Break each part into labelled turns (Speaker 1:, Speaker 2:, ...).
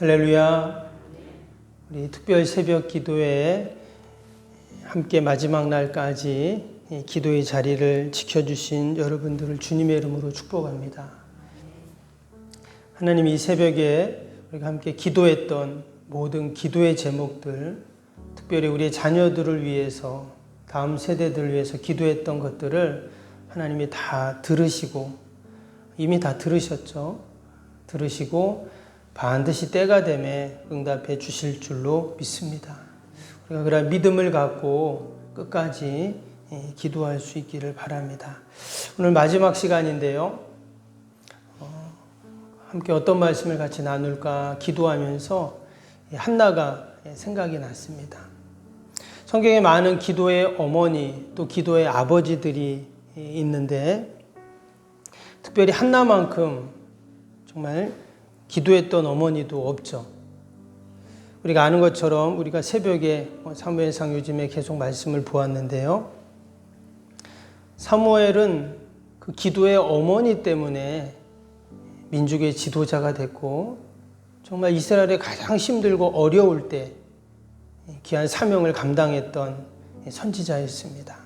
Speaker 1: 할렐루야. 우리 특별 새벽 기도에 함께 마지막 날까지 이 기도의 자리를 지켜주신 여러분들을 주님의 이름으로 축복합니다. 하나님, 이 새벽에 우리가 함께 기도했던 모든 기도의 제목들, 특별히 우리의 자녀들을 위해서, 다음 세대들을 위해서 기도했던 것들을 하나님이 다 들으시고, 이미 다 들으셨죠. 들으시고 반드시 때가 되매 응답해 주실 줄로 믿습니다. 우리가 그런 믿음을 갖고 끝까지 기도할 수 있기를 바랍니다. 오늘 마지막 시간인데요. 함께 어떤 말씀을 같이 나눌까 기도하면서 한나가 생각이 났습니다. 성경에 많은 기도의 어머니 또 기도의 아버지들이 있는데 특별히 한나만큼 정말 기도했던 어머니도 없죠. 우리가 아는 것처럼 우리가 새벽에 사무엘상 요즘에 계속 말씀을 보았는데요. 사무엘은 그 기도의 어머니 때문에 민족의 지도자가 됐고 정말 이스라엘에 가장 힘들고 어려울 때 귀한 사명을 감당했던 선지자였습니다.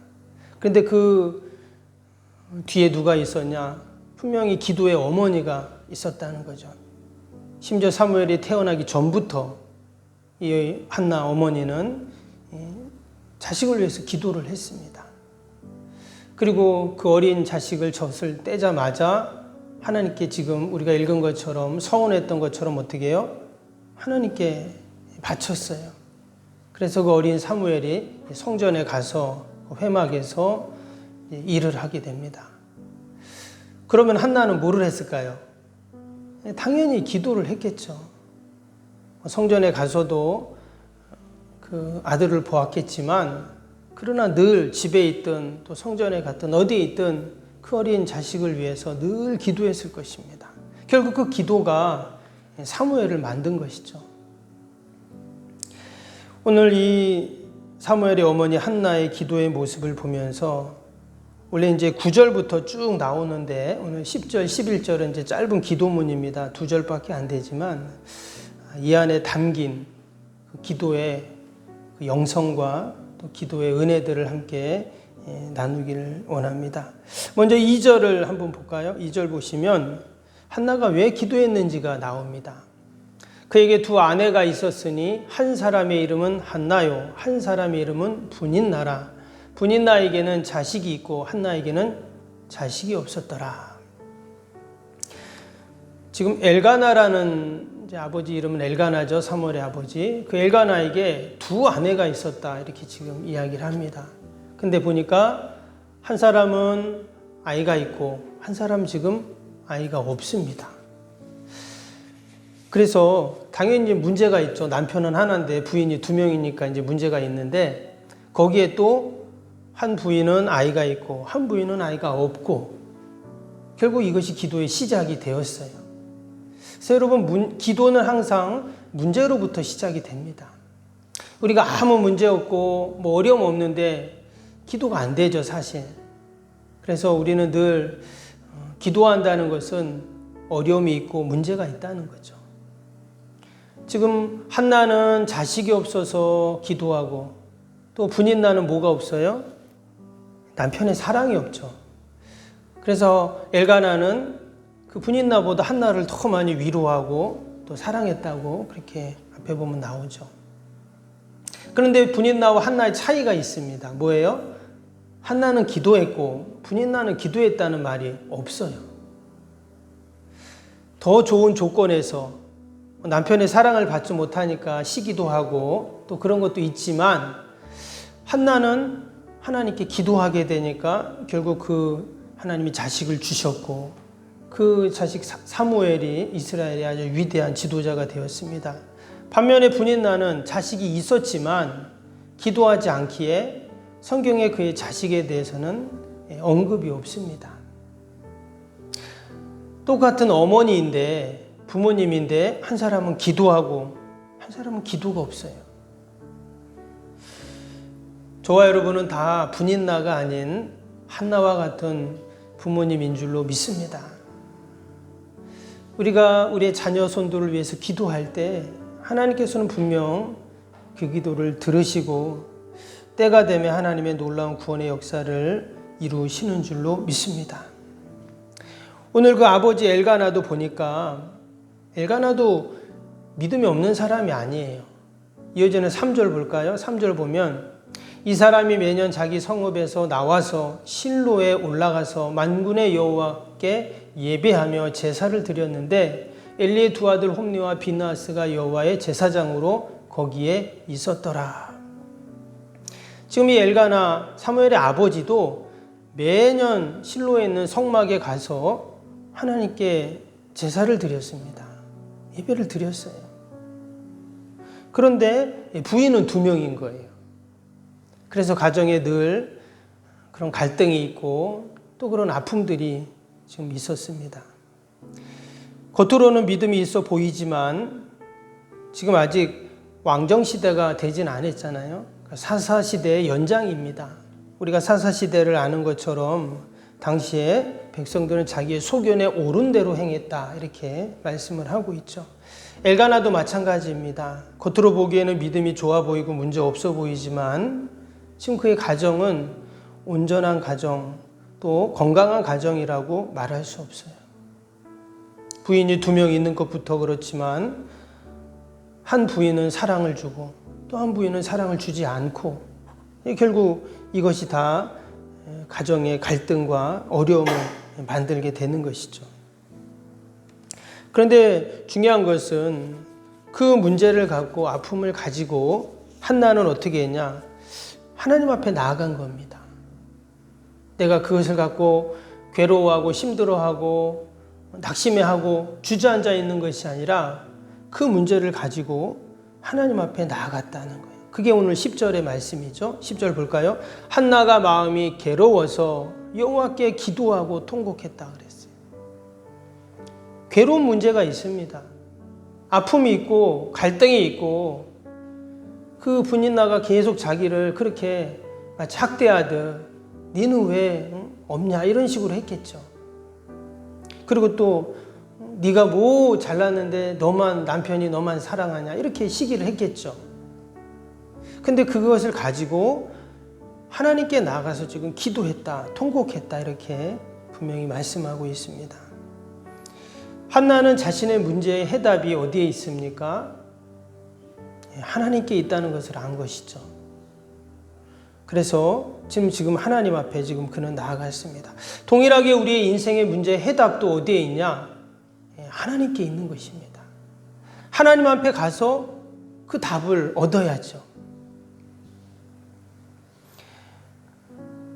Speaker 1: 그런데 그 뒤에 누가 있었냐? 분명히 기도의 어머니가 있었다는 거죠. 심지어 사무엘이 태어나기 전부터 이 한나 어머니는 자식을 위해서 기도를 했습니다. 그리고 그 어린 자식을 젖을 떼자마자 하나님께 지금 우리가 읽은 것처럼 서운했던 것처럼 어떻게 해요? 하나님께 바쳤어요. 그래서 그 어린 사무엘이 성전에 가서 회막에서 일을 하게 됩니다. 그러면 한나는 뭐를 했을까요? 당연히 기도를 했겠죠. 성전에 가서도 그 아들을 보았겠지만 그러나 늘 집에 있든 또 성전에 갔든 어디에 있든 그 어린 자식을 위해서 늘 기도했을 것입니다. 결국 그 기도가 사무엘을 만든 것이죠. 오늘 이 사무엘의 어머니 한나의 기도의 모습을 보면서 원래 이제 9절부터 쭉 나오는데 오늘 10절, 11절은 이제 짧은 기도문입니다. 2절밖에 안 되지만 이 안에 담긴 그 기도의 그 영성과 또 기도의 은혜들을 함께 나누기를 원합니다. 먼저 2절을 한번 볼까요? 2절 보시면 한나가 왜 기도했는지가 나옵니다. 그에게 두 아내가 있었으니 한 사람의 이름은 한나요, 한 사람의 이름은 분인나라. 분인나에게는 자식이 있고 한나에게는 자식이 없었더라. 지금 엘가나라는 이제 아버지 이름은 엘가나죠. 사무엘의 아버지. 그 엘가나에게 두 아내가 있었다. 이렇게 지금 이야기를 합니다. 근데 보니까 한 사람은 아이가 있고 한 사람은 지금 아이가 없습니다. 그래서 당연히 문제가 있죠. 남편은 하나인데 부인이 두 명이니까 이제 문제가 있는데 거기에 또 한 부인은 아이가 있고 한 부인은 아이가 없고 결국 이것이 기도의 시작이 되었어요. 그래서 여러분 기도는 항상 문제로부터 시작이 됩니다. 우리가 아무 문제 없고 뭐 어려움 없는데 기도가 안 되죠, 사실. 그래서 우리는 늘 기도한다는 것은 어려움이 있고 문제가 있다는 거죠. 지금 한나는 자식이 없어서 기도하고 또 분인나는 뭐가 없어요? 남편의 사랑이 없죠. 그래서 엘가나는 그 분인나보다 한나를 더 많이 위로하고 또 사랑했다고 그렇게 앞에 보면 나오죠. 그런데 분인나와 한나의 차이가 있습니다. 뭐예요? 한나는 기도했고 분인나는 기도했다는 말이 없어요. 더 좋은 조건에서 남편의 사랑을 받지 못하니까 시기도 하고 또 그런 것도 있지만 한나는 하나님께 기도하게 되니까 결국 그 하나님이 자식을 주셨고 그 자식 사무엘이 이스라엘의 아주 위대한 지도자가 되었습니다. 반면에 분인나는 자식이 있었지만 기도하지 않기에 성경에 그의 자식에 대해서는 언급이 없습니다. 똑같은 어머니인데 부모님인데 한 사람은 기도하고 한 사람은 기도가 없어요. 저와 여러분은 다 분인나가 아닌 한나와 같은 부모님인 줄로 믿습니다. 우리가 우리의 자녀 손들을 위해서 기도할 때 하나님께서는 분명 그 기도를 들으시고 때가 되면 하나님의 놀라운 구원의 역사를 이루시는 줄로 믿습니다. 오늘 그 아버지 엘가나도 보니까 엘가나도 믿음이 없는 사람이 아니에요. 이어지는 3절 볼까요? 3절 보면 이 사람이 매년 자기 성읍에서 나와서 실로에 올라가서 만군의 여호와께 예배하며 제사를 드렸는데 엘리의 두 아들 홈리와 비나스가 여호와의 제사장으로 거기에 있었더라. 지금 이 엘가나 사무엘의 아버지도 매년 실로에 있는 성막에 가서 하나님께 제사를 드렸습니다. 예배를 드렸어요. 그런데 부인은 2명인 거예요. 그래서 가정에 늘 그런 갈등이 있고 또 그런 아픔들이 지금 있었습니다. 겉으로는 믿음이 있어 보이지만 지금 아직 왕정시대가 되진 않았잖아요. 사사시대의 연장입니다. 우리가 사사시대를 아는 것처럼 당시에 백성들은 자기의 소견에 옳은 대로 행했다 이렇게 말씀을 하고 있죠. 엘가나도 마찬가지입니다. 겉으로 보기에는 믿음이 좋아 보이고 문제 없어 보이지만 지금 그의 가정은 온전한 가정 또 건강한 가정이라고 말할 수 없어요. 부인이 2명 있는 것부터 그렇지만 한 부인은 사랑을 주고 또 한 부인은 사랑을 주지 않고 결국 이것이 다 가정의 갈등과 어려움을 만들게 되는 것이죠. 그런데 중요한 것은 그 문제를 갖고 아픔을 가지고 한나는 어떻게 했냐? 하나님 앞에 나아간 겁니다. 내가 그것을 갖고 괴로워하고 힘들어하고 낙심해하고 주저앉아 있는 것이 아니라 그 문제를 가지고 하나님 앞에 나아갔다는 거예요. 그게 오늘 10절의 말씀이죠. 10절 볼까요? 한나가 마음이 괴로워서 여호와께 기도하고 통곡했다 그랬어요. 괴로운 문제가 있습니다. 아픔이 있고 갈등이 있고 그 분인나가 계속 자기를 그렇게 학대하듯 너는 왜 없냐 이런 식으로 했겠죠. 그리고 또 네가 뭐 잘났는데 남편이 너만 사랑하냐 이렇게 시기를 했겠죠. 근데 그것을 가지고 하나님께 나가서 지금 기도했다, 통곡했다 이렇게 분명히 말씀하고 있습니다. 한나는 자신의 문제의 해답이 어디에 있습니까? 하나님께 있다는 것을 안 것이죠. 그래서 지금 하나님 앞에 지금 그는 나아갔습니다. 동일하게 우리의 인생의 문제의 해답도 어디에 있냐? 하나님께 있는 것입니다. 하나님 앞에 가서 그 답을 얻어야죠.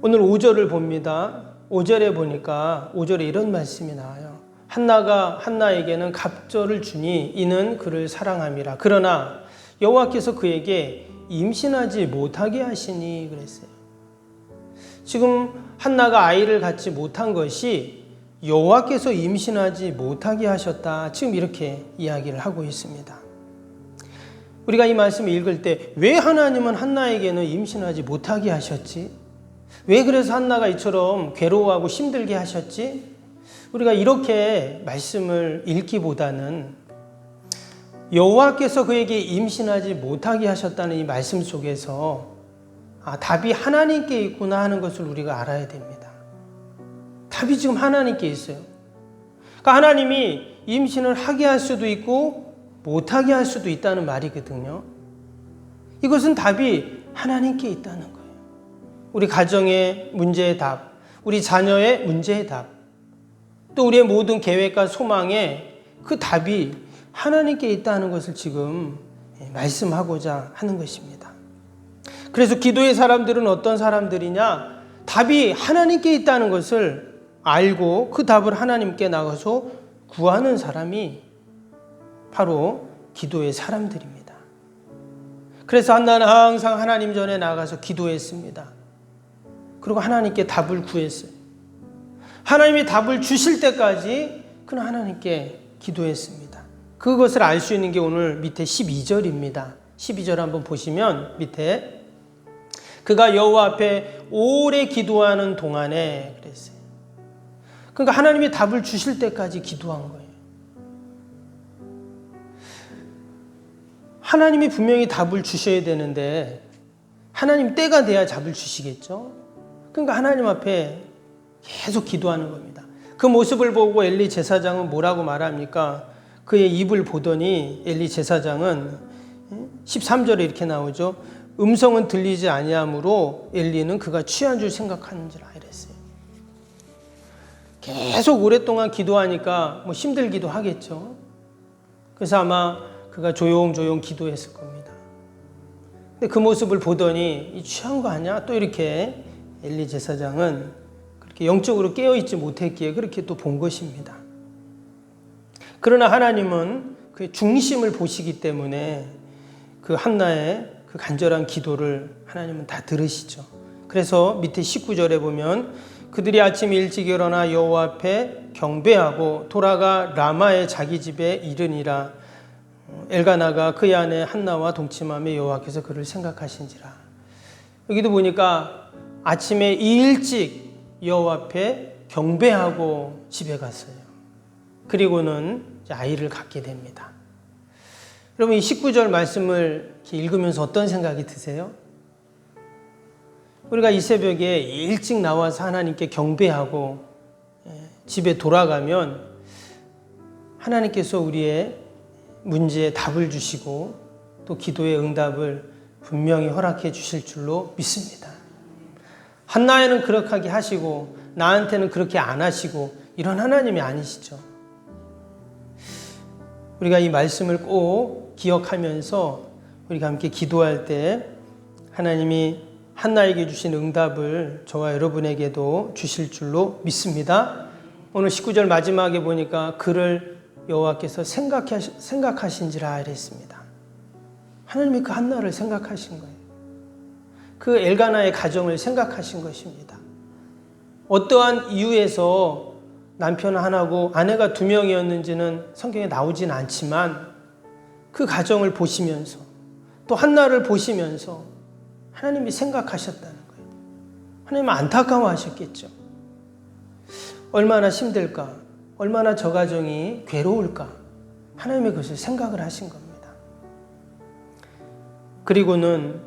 Speaker 1: 오늘 5절을 봅니다. 5절에 보니까 5절에 이런 말씀이 나와요. 한나가 한나에게는 갑절을 주니 이는 그를 사랑함이라. 그러나 여호와께서 그에게 임신하지 못하게 하시니 그랬어요. 지금 한나가 아이를 갖지 못한 것이 여호와께서 임신하지 못하게 하셨다. 지금 이렇게 이야기를 하고 있습니다. 우리가 이 말씀을 읽을 때 왜 하나님은 한나에게는 임신하지 못하게 하셨지? 왜 그래서 한나가 이처럼 괴로워하고 힘들게 하셨지? 우리가 이렇게 말씀을 읽기보다는 여호와께서 그에게 임신하지 못하게 하셨다는 이 말씀 속에서 답이 하나님께 있구나 하는 것을 우리가 알아야 됩니다. 답이 지금 하나님께 있어요. 그러니까 하나님이 임신을 하게 할 수도 있고 못하게 할 수도 있다는 말이거든요. 이것은 답이 하나님께 있다는 거예요. 우리 가정의 문제의 답, 우리 자녀의 문제의 답, 또 우리의 모든 계획과 소망에 그 답이 하나님께 있다는 것을 지금 말씀하고자 하는 것입니다. 그래서 기도의 사람들은 어떤 사람들이냐? 답이 하나님께 있다는 것을 알고 그 답을 하나님께 나가서 구하는 사람이 바로 기도의 사람들입니다. 그래서 한나는 항상 하나님 전에 나가서 기도했습니다. 그리고 하나님께 답을 구했어요. 하나님이 답을 주실 때까지 그는 하나님께 기도했습니다. 그것을 알 수 있는 게 오늘 밑에 12절입니다. 12절 한번 보시면 밑에 그가 여호와 앞에 오래 기도하는 동안에 그랬어요. 그러니까 하나님이 답을 주실 때까지 기도한 거예요. 하나님이 분명히 답을 주셔야 되는데 하나님 때가 돼야 답을 주시겠죠. 그러니까 하나님 앞에 계속 기도하는 겁니다. 그 모습을 보고 엘리 제사장은 뭐라고 말합니까? 그의 입을 보더니 엘리 제사장은 13절에 이렇게 나오죠. 음성은 들리지 아니하므로 엘리는 그가 취한 줄 생각하는지라 이랬어요. 계속 오랫동안 기도하니까 뭐 힘들기도 하겠죠. 그래서 아마 그가 조용조용 기도했을 겁니다. 근데 그 모습을 보더니 이 취한 거 아니야? 또 이렇게 엘리 제사장은 그렇게 영적으로 깨어있지 못했기에 그렇게 또 본 것입니다. 그러나 하나님은 그 중심을 보시기 때문에 그 한나의 그 간절한 기도를 하나님은 다 들으시죠. 그래서 밑에 19절에 보면 그들이 아침 일찍 일어나 여호와 앞에 경배하고 돌아가 라마의 자기 집에 이르니라. 엘가나가 그의 아내 한나와 동침하며 여호와께서 그를 생각하신지라. 여기도 보니까 아침에 일찍 여호와 앞에 경배하고 집에 갔어요. 그리고는 아이를 갖게 됩니다. 여러분 이 19절 말씀을 읽으면서 어떤 생각이 드세요? 우리가 이 새벽에 일찍 나와서 하나님께 경배하고 집에 돌아가면 하나님께서 우리의 문제에 답을 주시고 또 기도의 응답을 분명히 허락해 주실 줄로 믿습니다. 한나에는 그렇게 하시고 나한테는 그렇게 안 하시고 이런 하나님이 아니시죠. 우리가 이 말씀을 꼭 기억하면서 우리가 함께 기도할 때 하나님이 한나에게 주신 응답을 저와 여러분에게도 주실 줄로 믿습니다. 오늘 19절 마지막에 보니까 그를 여호와께서 생각하신지라 이랬습니다. 하나님이 그 한나를 생각하신 거예요. 그 엘가나의 가정을 생각하신 것입니다. 어떠한 이유에서 남편 하나고 아내가 2명이었는지는 성경에 나오진 않지만 그 가정을 보시면서 또 한나를 보시면서 하나님이 생각하셨다는 거예요. 하나님은 안타까워하셨겠죠. 얼마나 힘들까? 얼마나 저 가정이 괴로울까? 하나님이 그것을 생각을 하신 겁니다. 그리고는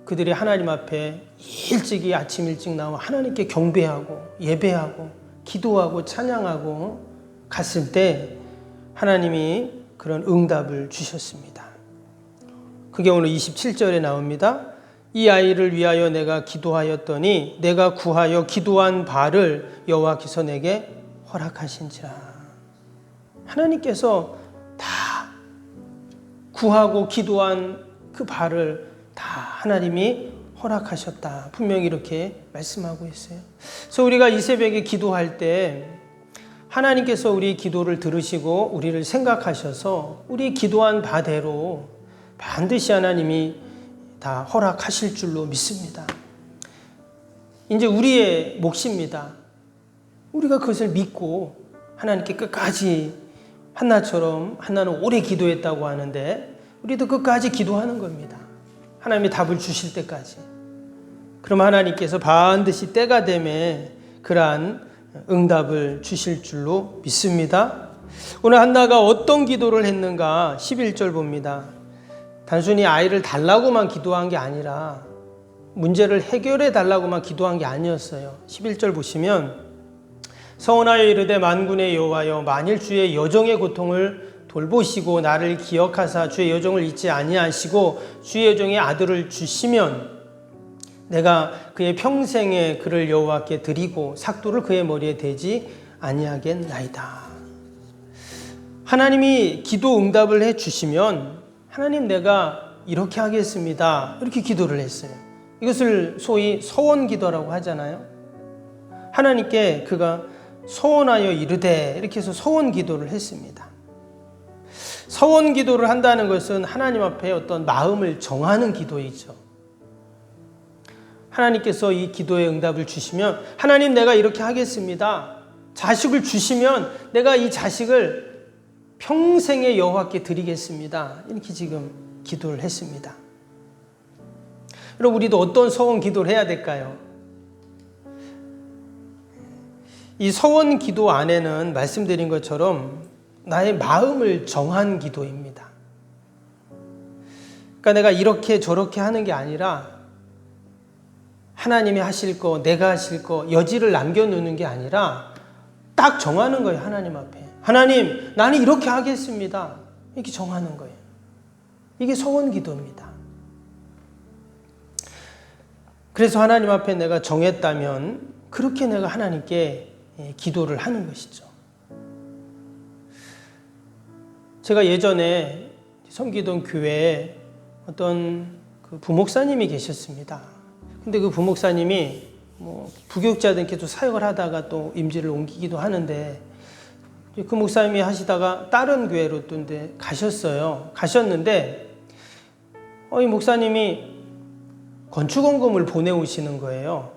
Speaker 1: 그들이 하나님 앞에 일찍이 아침 일찍 나와 하나님께 경배하고 예배하고 기도하고 찬양하고 갔을 때 하나님이 그런 응답을 주셨습니다. 그게 오늘 27절에 나옵니다. 이 아이를 위하여 내가 기도하였더니 내가 구하여 기도한 바를 여호와께서 내게 허락하신지라. 하나님께서 다 구하고 기도한 그 바를 다 하나님이 허락하셨다. 분명히 이렇게 말씀하고 있어요. 그래서 우리가 이 새벽에 기도할 때 하나님께서 우리 기도를 들으시고 우리를 생각하셔서 우리 기도한 바대로 반드시 하나님이 다 허락하실 줄로 믿습니다. 이제 우리의 몫입니다. 우리가 그것을 믿고 하나님께 끝까지 한나처럼 한나는 오래 기도했다고 하는데 우리도 끝까지 기도하는 겁니다. 하나님이 답을 주실 때까지. 그럼 하나님께서 반드시 때가 되면 그러한 응답을 주실 줄로 믿습니다. 오늘 한나가 어떤 기도를 했는가 11절 봅니다. 단순히 아이를 달라고만 기도한 게 아니라 문제를 해결해 달라고만 기도한 게 아니었어요. 11절 보시면 서원하여 이르되 만군의 여호와여 만일 주의 여종의 고통을 돌보시고 나를 기억하사 주의 여종을 잊지 아니하시고 주의 여종의 아들을 주시면 내가 그의 평생에 그를 여호와께 드리고 삭도를 그의 머리에 대지 아니하겠나이다. 하나님이 기도 응답을 해 주시면 하나님 내가 이렇게 하겠습니다. 이렇게 기도를 했어요. 이것을 소위 서원 기도라고 하잖아요. 하나님께 그가 서원하여 이르되 이렇게 해서 서원 기도를 했습니다. 서원 기도를 한다는 것은 하나님 앞에 어떤 마음을 정하는 기도이죠. 하나님께서 이 기도의 응답을 주시면 하나님 내가 이렇게 하겠습니다. 자식을 주시면 내가 이 자식을 평생에 여호와께 드리겠습니다. 이렇게 지금 기도를 했습니다. 여러분 우리도 어떤 서원 기도를 해야 될까요? 이 서원 기도 안에는 말씀드린 것처럼 나의 마음을 정한 기도입니다. 그러니까 내가 이렇게 저렇게 하는 게 아니라 하나님이 하실 거, 내가 하실 거 여지를 남겨놓는 게 아니라 딱 정하는 거예요. 하나님 앞에. 하나님, 나는 이렇게 하겠습니다. 이렇게 정하는 거예요. 이게 소원 기도입니다. 그래서 하나님 앞에 내가 정했다면 그렇게 내가 하나님께 기도를 하는 것이죠. 제가 예전에 섬기던 교회에 어떤 그 부목사님이 계셨습니다. 근데 그 부목사님이 부교육자들께도 사역을 하다가 또 임지를 옮기기도 하는데 그 목사님이 하시다가 다른 교회로 또 이제 가셨어요. 가셨는데 이 목사님이 건축원금을 보내오시는 거예요.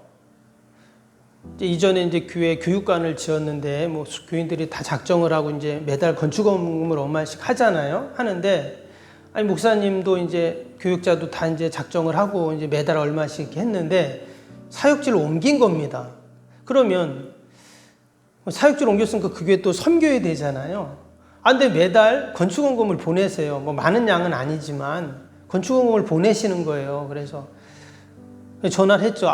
Speaker 1: 이전에 이제 교회 교육관을 지었는데 교인들이 다 작정을 하고 이제 매달 건축원금을 얼마씩 하잖아요. 하는데 목사님도 이제 교육자도 다 이제 작정을 하고 이제 매달 얼마씩 했는데 사역지를 옮긴 겁니다. 그러면 사역지를 옮겼으니까 그게 또 섬겨야 되잖아요. 근데 매달 건축원금을 보내세요. 많은 양은 아니지만 건축원금을 보내시는 거예요. 그래서 전화를 했죠.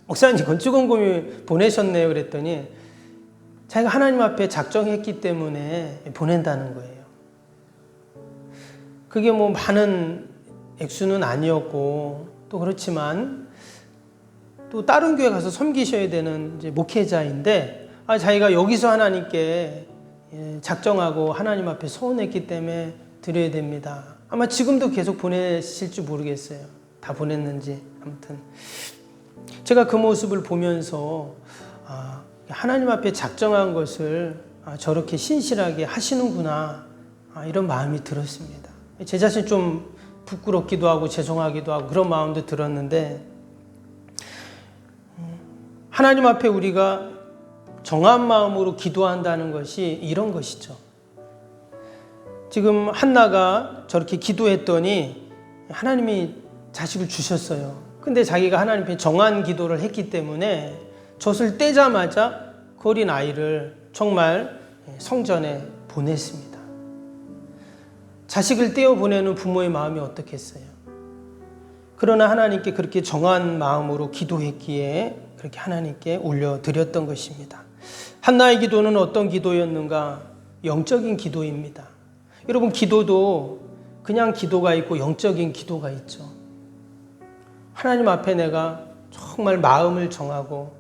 Speaker 1: 목사님 건축원금을 보내셨네요. 그랬더니 자기가 하나님 앞에 작정했기 때문에 보낸다는 거예요. 그게 많은 액수는 아니었고 또 그렇지만 또 다른 교회 가서 섬기셔야 되는 이제 목회자인데 자기가 여기서 하나님께 작정하고 하나님 앞에 소원했기 때문에 드려야 됩니다. 아마 지금도 계속 보내실지 모르겠어요. 다 보냈는지. 아무튼 제가 그 모습을 보면서 하나님 앞에 작정한 것을 저렇게 신실하게 하시는구나 이런 마음이 들었습니다. 제 자신 좀 부끄럽기도 하고 죄송하기도 하고 그런 마음도 들었는데 하나님 앞에 우리가 정한 마음으로 기도한다는 것이 이런 것이죠. 지금 한나가 저렇게 기도했더니 하나님이 자식을 주셨어요. 근데 자기가 하나님 앞에 정한 기도를 했기 때문에 젖을 떼자마자 그 어린 아이를 정말 성전에 보냈습니다. 자식을 떼어 보내는 부모의 마음이 어떻겠어요? 그러나 하나님께 그렇게 정한 마음으로 기도했기에 그렇게 하나님께 올려드렸던 것입니다. 한나의 기도는 어떤 기도였는가? 영적인 기도입니다. 여러분, 기도도 그냥 기도가 있고 영적인 기도가 있죠. 하나님 앞에 내가 정말 마음을 정하고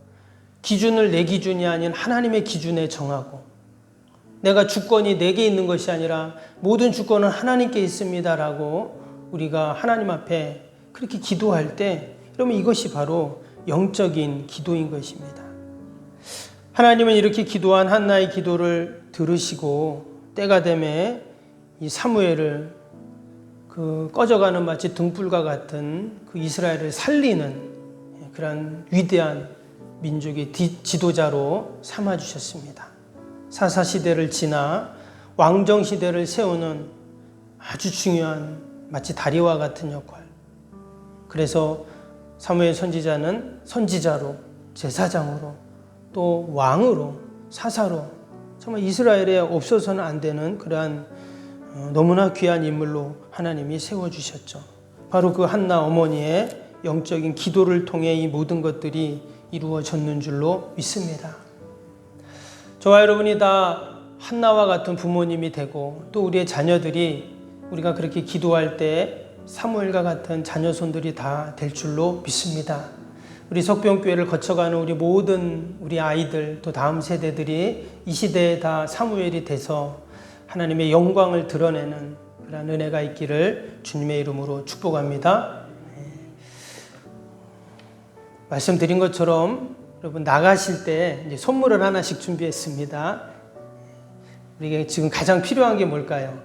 Speaker 1: 기준을 내 기준이 아닌 하나님의 기준에 정하고 내가 주권이 내게 있는 것이 아니라 모든 주권은 하나님께 있습니다라고 우리가 하나님 앞에 그렇게 기도할 때 그러면 이것이 바로 영적인 기도인 것입니다. 하나님은 이렇게 기도한 한나의 기도를 들으시고 때가 되매 이 사무엘을 그 꺼져가는 마치 등불과 같은 그 이스라엘을 살리는 그런 위대한 민족의 지도자로 삼아주셨습니다. 사사시대를 지나 왕정시대를 세우는 아주 중요한 마치 다리와 같은 역할. 그래서 사무엘 선지자는 선지자로, 제사장으로, 또 왕으로, 사사로 정말 이스라엘에 없어서는 안 되는 그러한 너무나 귀한 인물로 하나님이 세워주셨죠. 바로 그 한나 어머니의 영적인 기도를 통해 이 모든 것들이 이루어졌는 줄로 믿습니다. 저와 여러분이 다 한나와 같은 부모님이 되고 또 우리의 자녀들이 우리가 그렇게 기도할 때 사무엘과 같은 자녀손들이 다 될 줄로 믿습니다. 우리 석병교회를 거쳐가는 우리 모든 우리 아이들 또 다음 세대들이 이 시대에 다 사무엘이 돼서 하나님의 영광을 드러내는 그런 은혜가 있기를 주님의 이름으로 축복합니다. 말씀드린 것처럼 여러분 나가실 때 이제 선물을 하나씩 준비했습니다. 우리에게 지금 가장 필요한 게 뭘까요?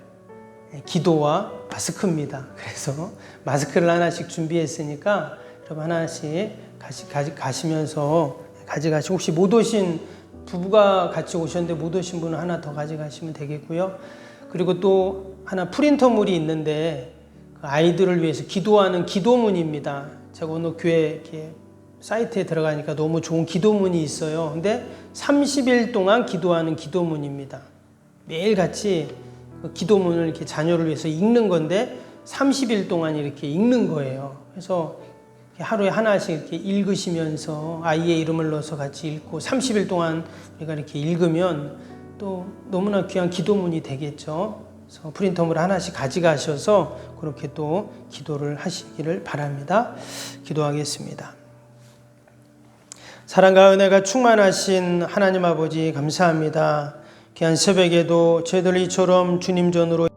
Speaker 1: 기도와 마스크입니다. 그래서 마스크를 하나씩 준비했으니까 여러분 하나씩 가시면서 가져가시고 혹시 못 오신 부부가 같이 오셨는데 못 오신 분은 하나 더 가져가시면 되겠고요. 그리고 또 하나 프린터물이 있는데 그 아이들을 위해서 기도하는 기도문입니다. 제가 오늘 교회 이렇게 사이트에 들어가니까 너무 좋은 기도문이 있어요. 근데 30일 동안 기도하는 기도문입니다. 매일같이 그 기도문을 이렇게 자녀를 위해서 읽는 건데 30일 동안 이렇게 읽는 거예요. 그래서 하루에 하나씩 이렇게 읽으시면서 아이의 이름을 넣어서 같이 읽고 30일 동안 우리가 이렇게 읽으면 또 너무나 귀한 기도문이 되겠죠. 그래서 프린터물 하나씩 가져가셔서 그렇게 또 기도를 하시기를 바랍니다. 기도하겠습니다. 사랑과 은혜가 충만하신 하나님 아버지 감사합니다. 귀한 새벽에도 저희들 이처럼 주님 전으로